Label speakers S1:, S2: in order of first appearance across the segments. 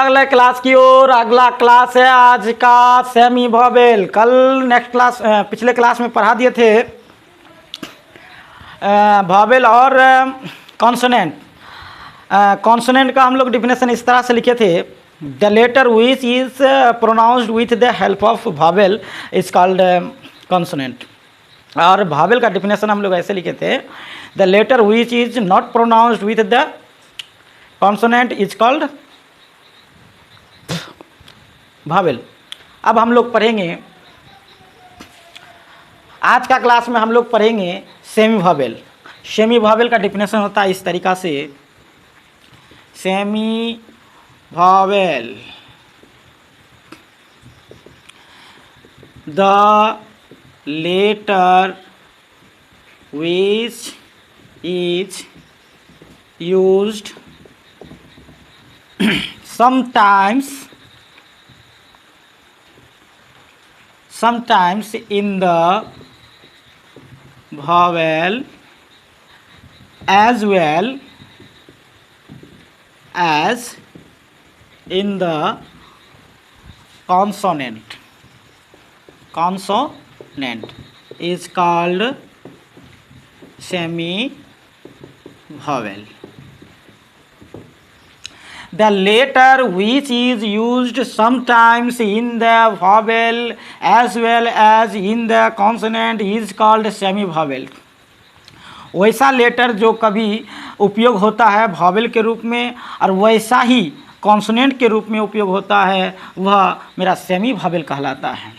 S1: अगले क्लास की ओर। अगला क्लास है आज का सेमी वॉवेल। कल नेक्स्ट क्लास पिछले क्लास में पढ़ा दिए थे वॉवेल और कॉन्सोनेंट। कॉन्सोनेंट का हम लोग डिफिनेशन इस तरह से लिखे थे, the letter which is pronounced with the help of vowel is called consonant. और वॉवेल का डिफिनेशन हम लोग ऐसे लिखे थे, the letter which is not pronounced with the consonant is called vowel. अब हम लोग पढ़ेंगे, आज का क्लास में हम लोग पढ़ेंगे सेमी वॉवेल। सेमी वॉवेल का डिफिनेशन होता है इस तरीक़ा से, semi vowel the letter which is used sometimes in the vowel as well as in the consonant is called semi vowel. The letter which is used sometimes in the vowel as well as in the consonant is called semi vowel. वैसा letter जो कभी उपयोग होता है vowel के रूप में और वैसा ही कॉन्सोनेंट के रूप में उपयोग होता है, वह मेरा सेमी वॉवेल कहलाता है।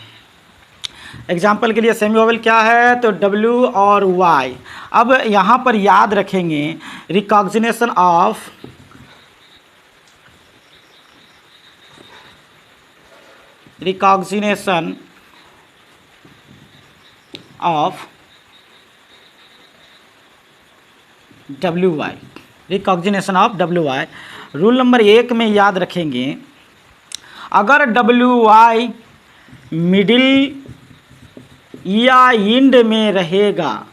S1: एग्जाम्पल के लिए सेमी वॉवेल क्या है, तो W और Y। अब यहाँ पर याद रखेंगे recognition of WY, recognition of WY। Rule number 1 में याद रखेंगे, अगर WY मिडिल या इंड में रहेगा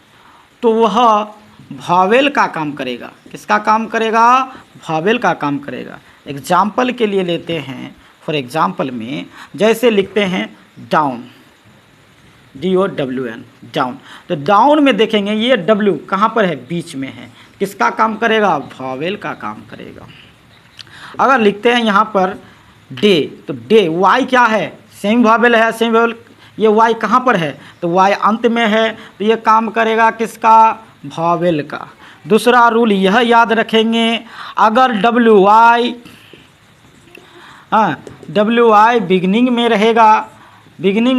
S1: तो वह वॉवेल का काम करेगा। किसका काम करेगा? वॉवेल का काम करेगा। एग्जाम्पल के लिए लेते हैं, फॉर एग्जाम्पल में जैसे लिखते हैं डाउन, DOWN, डाउन। तो डाउन में देखेंगे ये W कहाँ पर है? बीच में है। किसका काम करेगा? वॉवेल का काम करेगा। अगर लिखते हैं यहाँ पर डे, तो डे Y क्या है? सेमी वॉवेल है। सेमी वॉवेल ये Y कहाँ पर है? तो Y अंत में है, तो ये काम करेगा किसका? वॉवेल का। दूसरा रूल यह याद रखेंगे, अगर WY बिगनिंग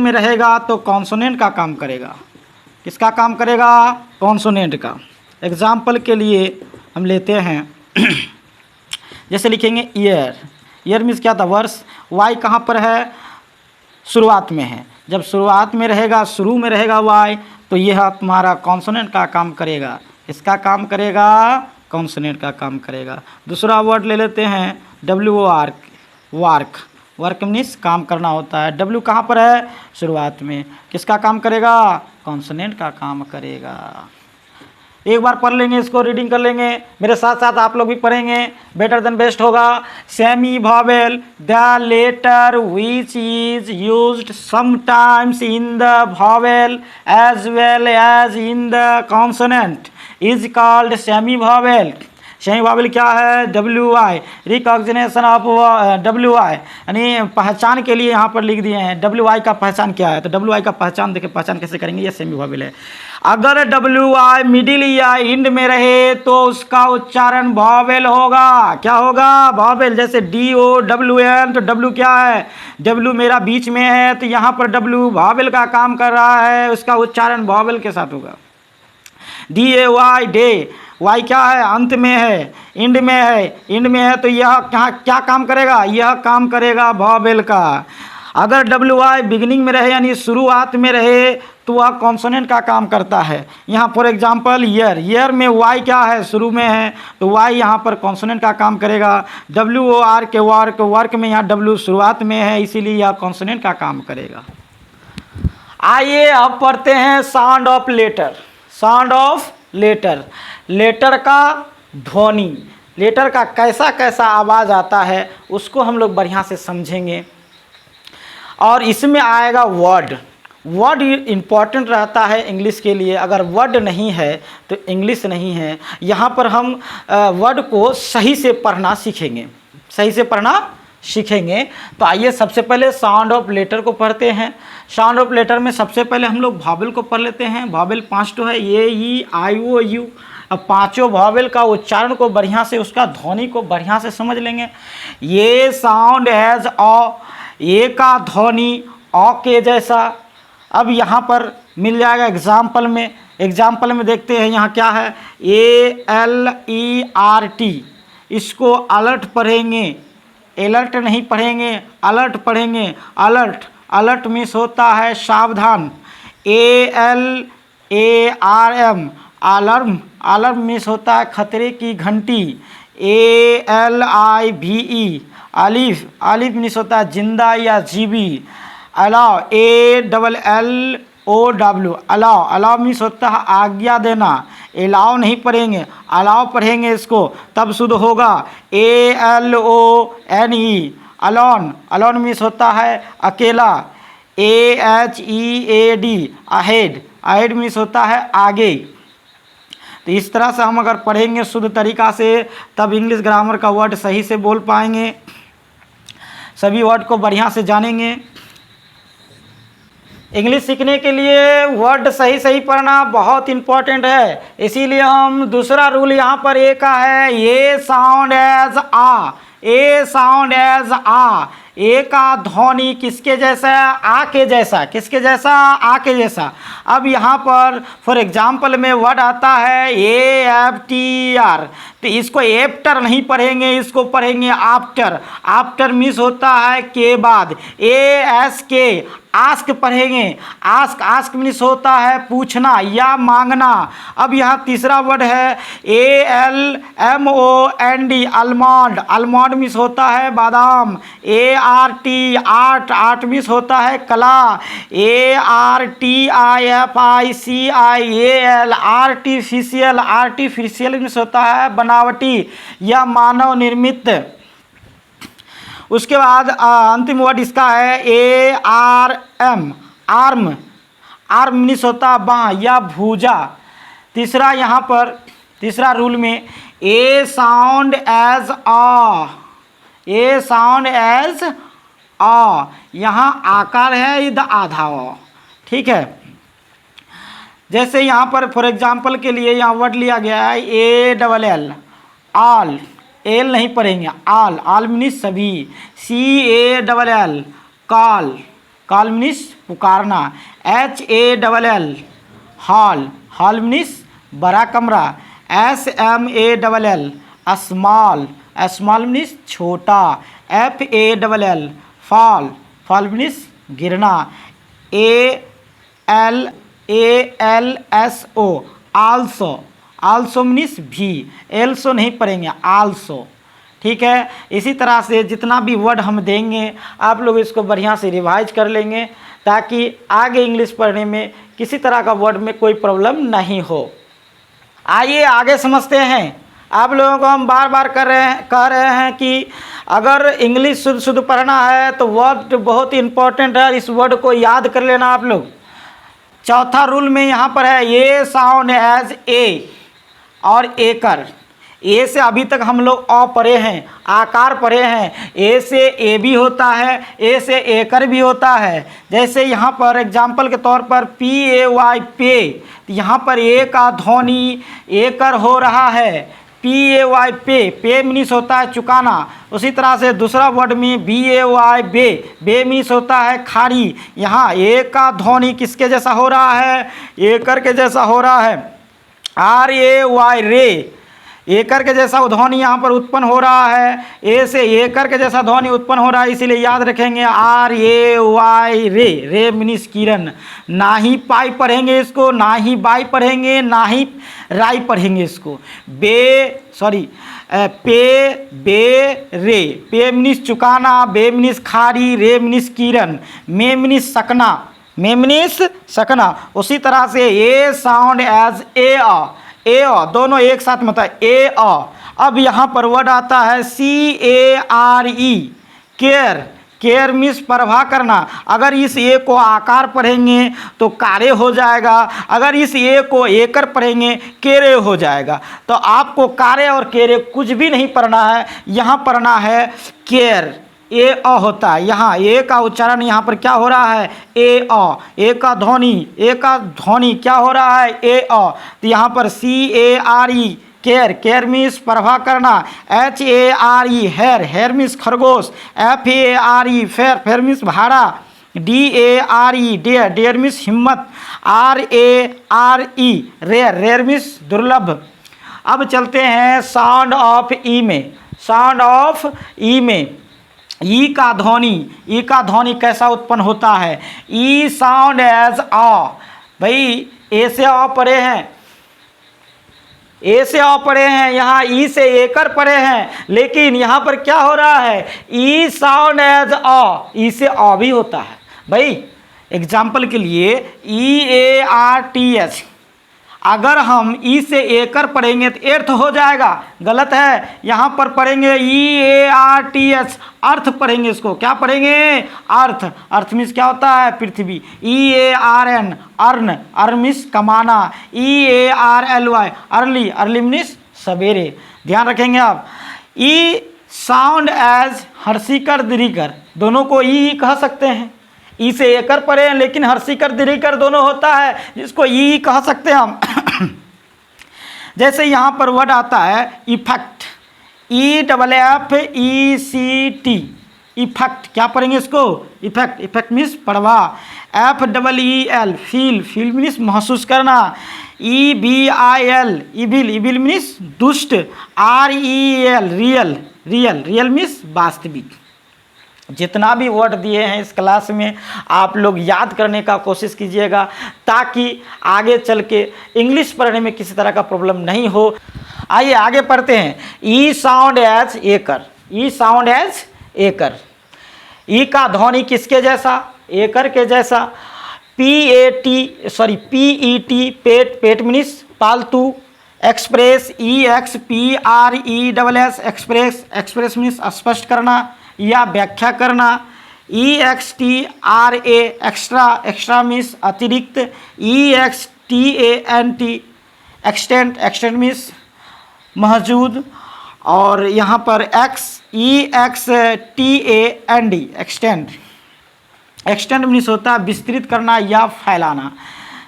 S1: में रहेगा तो कॉन्सोनेंट का काम करेगा। किसका काम करेगा? कॉन्सोनेंट का। एग्जाम्पल के लिए हम लेते हैं जैसे लिखेंगे ईयर मीन्स क्या था? वर्ष। Y कहाँ पर है? शुरुआत में है। जब शुरुआत में रहेगा, शुरू में रहेगा Y, तो यह तुम्हारा कॉन्सोनेंट का काम करेगा। इसका काम करेगा? कॉन्सोनेंट का काम करेगा। दूसरा वर्ड ले लेते हैं WOR, वर्क मीन्स काम करना होता है। W कहाँ पर है? शुरुआत में। किसका काम करेगा? कॉन्सोनेंट का काम करेगा। एक बार पढ़ लेंगे, इसको रीडिंग कर लेंगे, मेरे साथ साथ आप लोग भी पढ़ेंगे, बेटर देन बेस्ट होगा। Semi vowel the letter which is used sometimes in the vowel as well as in the consonant is called semi vowel. Semi vowel क्या है? WY, रिकॉग्निशन ऑफ WY, यानी पहचान के लिए यहाँ पर लिख दिए हैं WY का पहचान क्या है। तो WY का पहचान देखिए, पहचान कैसे करेंगे, ये सेमी वॉवेल है। अगर WY मिडिल या इंड में रहे तो उसका उच्चारण वॉवेल होगा। क्या होगा? वॉवेल। जैसे DOWN, तो W क्या है? W मेरा बीच में है, तो यहाँ पर W वॉवेल का काम कर रहा है, उसका उच्चारण वॉवेल के साथ होगा। DAY डे, Y क्या है? अंत में है, इंड में है, तो यह क्या काम करेगा? यह काम करेगा वॉवेल का। अगर WY बिगिनिंग में रहे यानी शुरुआत में रहे तो वह कॉन्सोनेंट का काम करता है। यहाँ फॉर एग्जांपल ईयर में Y क्या है? शुरू में है, तो Y यहाँ पर कॉन्सोनेंट का काम करेगा। WOR के वर्क में यहाँ W शुरुआत में है, इसीलिए यह कॉन्सोनेंट का काम करेगा। आइए अब पढ़ते हैं sound of letter. Sound of letter, letter का ध्वनि। लेटर का कैसा कैसा आवाज़ आता है उसको हम लोग बढ़िया से समझेंगे। और इसमें आएगा वर्ड। वर्ड इम्पॉर्टेंट रहता है इंग्लिश के लिए। अगर वर्ड नहीं है तो इंग्लिश नहीं है। यहाँ पर हम वर्ड को सही से पढ़ना सीखेंगे, सही से पढ़ना सीखेंगे। तो आइए सबसे पहले साउंड ऑफ लेटर को पढ़ते हैं। साउंड ऑफ लेटर में सबसे पहले हम लोग वॉवेल को पढ़ लेते हैं। वॉवेल 5 तो है, ए ई आई ओ यू। अब पांचों वॉवेल का उच्चारण को बढ़िया से, उसका ध्वनि को बढ़िया से समझ लेंगे। ये साउंड एज अ, ए का ध्वनि अ के जैसा। अब यहाँ पर मिल जाएगा एग्जाम्पल में। एग्जाम्पल में देखते हैं यहाँ क्या है, ALERT। इसको अलर्ट पढ़ेंगे, अलर्ट नहीं पढ़ेंगे, अलर्ट पढ़ेंगे। अलर्ट, अलर्ट मीन्स होता है सावधान। ALARM, अलार्म, अलार्म मीन्स होता है खतरे की घंटी। ALIVE, अलीफ, अलीफ मीन्स होता है जिंदा या जीवी। Allow, ALLOW, allow, allow means होता है आज्ञा देना। अलाउ नहीं पढ़ेंगे, अलाउ पढ़ेंगे इसको तब शुद्ध होगा। ALONE, अलोन, अलोन मीन्स होता है अकेला। AHEAD, अहेड, अहेड मीन्स होता है आगे। तो इस तरह से हम अगर पढ़ेंगे शुद्ध तरीक़ा से तब इंग्लिश ग्रामर का वर्ड सही से बोल पाएंगे, सभी वर्ड को बढ़िया से जानेंगे। इंग्लिश सीखने के लिए वर्ड सही सही पढ़ना बहुत इम्पॉर्टेंट है। इसीलिए हम दूसरा रूल यहाँ पर ए का है, ए साउंड एज आ, ए साउंड एज आ। ए का ध्वनि किसके जैसा है, आ के जैसा। किसके जैसा, आ के जैसा। अब यहाँ पर फॉर एग्जाम्पल में वर्ड आता है AFTR, तो इसको एफ्टर नहीं पढ़ेंगे, इसको पढ़ेंगे आफ्टर। आफ्टर मीन्स होता है के बाद। ASK, आस्क पढ़ेंगे। आस्क, आस्क मीन्स होता है पूछना या मांगना। अब यहाँ तीसरा वर्ड है ALMOND, आलमंड, आलमंड मीन्स होता है बादाम। ART, आर्ट, आर्ट मीन्स होता है कला। ARTIFICIAL, आर्टिफिशियल, आर्टिफिशियल मीन्स होता है बनावटी या मानव निर्मित। उसके बाद अंतिम वर्ड इसका है ARM, आर्म, आर्म मीन्स होता है बाँ या भुजा। तीसरा यहाँ पर तीसरा रूल में ए साउंड एज आ, ए साउंड एज आ। यहाँ आकार है, इधर आधा अ, ठीक है। जैसे यहाँ पर फॉर एग्जाम्पल के लिए यहाँ वर्ड लिया गया है ALL, आल, एल नहीं पढ़ेंगे, आल, आल मीन्स सभी। CALL, कॉल, कॉल मीन्स पुकारना। HALL, हॉल, हॉल मीन्स बड़ा कमरा। SMALL, स्मॉल, स्मॉल मीन्स छोटा। FALL, फॉल, फॉल मीन्स गिरना। ALSO, आल्सो, आल्सो मीन्स भी। एल्सो नहीं पढ़ेंगे, आल्सो, ठीक है। इसी तरह से जितना भी वर्ड हम देंगे आप लोग इसको बढ़िया से रिवाइज कर लेंगे ताकि आगे इंग्लिश पढ़ने में किसी तरह का वर्ड में कोई प्रॉब्लम नहीं हो। आइए आगे समझते हैं। आप लोगों को हम बार बार कह रहे हैं कि अगर इंग्लिश शुद्ध शुद्ध पढ़ना है तो वर्ड बहुत इम्पोर्टेंट है, इस वर्ड को याद कर लेना आप लोग। चौथा रूल में यहाँ पर है ए साउंड एज ए और एकर। ए से अभी तक हम लोग अ पढ़े हैं, आकार पढ़े हैं। ए से ए भी होता है, ए से एकर भी होता है। जैसे यहाँ पर एग्जाम्पल के तौर पर PAY, पे, यहाँ पर ए का ध्वनि एकर हो रहा है। PAY, पे, पे मीन्स होता है चुकाना। उसी तरह से दूसरा वर्ड में BAY, बे, बे मीन्स होता है खाड़ी। यहाँ ए का ध्वनि किसके जैसा हो रहा है, एकर के जैसा हो रहा है। RAY, रे, एकर के जैसा ध्वनि यहाँ पर उत्पन्न हो रहा है। ए से एकर के जैसा ध्वनि उत्पन्न हो रहा है, इसीलिए याद रखेंगे RAY, रे, रे मीन्स किरण। ना ही पाई पढ़ेंगे इसको, ना ही बाई पढ़ेंगे, ना ही राई पढ़ेंगे इसको। पे, बे, रे, पे मीन्स चुकाना, बे मीन्स खाड़ी, रे मीन्स किरण, मे मीन्स सकना, मे मीन्स सकना। उसी तरह से ए साउंड एज ए, ए दोनों एक साथ में होता है। ए अब यहाँ पर वर्ड आता है CARE, केयर। केयर मीन्स प्रवाह करना। अगर इस ए को आकार पढ़ेंगे तो कारे हो जाएगा, अगर इस ए को एकर पढ़ेंगे केरे हो जाएगा। तो आपको कारे और केरे कुछ भी नहीं पढ़ना है, यहाँ पढ़ना है केयर। ए अ होता है, यहाँ ए का उच्चारण यहाँ पर क्या हो रहा है, ए अ। ए का ध्वनि क्या हो रहा है, ए अ। तो यहाँ पर CARE, केयर। केयर मीन्स प्रवाह करना। HARE, हेयर मीन्स खरगोश। FARE, फेयर मीन्स भाड़ा। DARE, डेयर मीन्स हिम्मत। RARE, रेयर मीन्स दुर्लभ। अब चलते हैं साउंड ऑफ ई में। साउंड ऑफ ई में ई का ध्वनि कैसा उत्पन्न होता है, ई साउंड एज आ। भाई ए से आ पढ़े हैं, यहाँ ई से एकर पढ़े हैं, लेकिन यहाँ पर क्या हो रहा है, ई साउंड एज अ, ई से अ भी होता है। भाई एग्जाम्पल के लिए EARTH, अगर हम ई से एकर पढ़ेंगे तो एर्थ हो जाएगा, गलत है। यहाँ पर पढ़ेंगे EARTH, अर्थ पढ़ेंगे, इसको क्या पढ़ेंगे, अर्थ मीन्स क्या होता है, पृथ्वी। EARN, अर्न मीन्स कमाना। EARLY, अर्ली मीन्स सवेरे। ध्यान रखेंगे आप। ई साउंड एज हर्षिकर दीर्घिकर, दोनों को ई कह सकते हैं। ई से एकर पढ़े हैं, लेकिन हर्षिकर दीर्घिकर दोनों होता है, जिसको ई कह सकते हैं हम। जैसे यहाँ पर वर्ड आता है इफेक्ट, EFFECT, इफेक्ट। क्या पढ़ेंगे इसको, इफेक्ट मीन्स प्रवाह। FEEL, फील मीन्स महसूस करना। EVIL, इविल मीन्स दुष्ट। REL, रियल मीन्स वास्तविक। जितना भी वर्ड दिए हैं इस क्लास में आप लोग याद करने का कोशिश कीजिएगा, ताकि आगे चल के इंग्लिश पढ़ने में किसी तरह का प्रॉब्लम नहीं हो। आइए आगे पढ़ते हैं। ई साउंड एज एकर, ई का ध्वनि किसके जैसा, एकर के जैसा। PET, पेट मीन्स पालतू। एक्सप्रेस, EXPRESS, एक्सप्रेस मीन्स स्पष्ट करना या व्याख्या करना। EXTRA, एक्स्ट्रा मीन्स अतिरिक्त। EXTANT, एक्सटेंड मीन्स मौजूद। और यहाँ पर EXTAND, एक्सटेंड मीन्स होता है विस्तृत करना या फैलाना।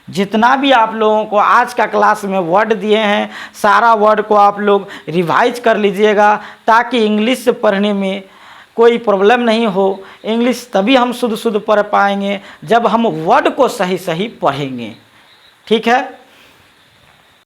S1: जितना भी आप लोगों को आज का क्लास में वर्ड दिए हैं, सारा वर्ड को आप लोग रिवाइज कर लीजिएगा, ताकि इंग्लिश से पढ़ने में कोई प्रॉब्लम नहीं हो। इंग्लिश तभी हम शुद्ध पढ़ पाएंगे जब हम वर्ड को सही पढ़ेंगे। ठीक है।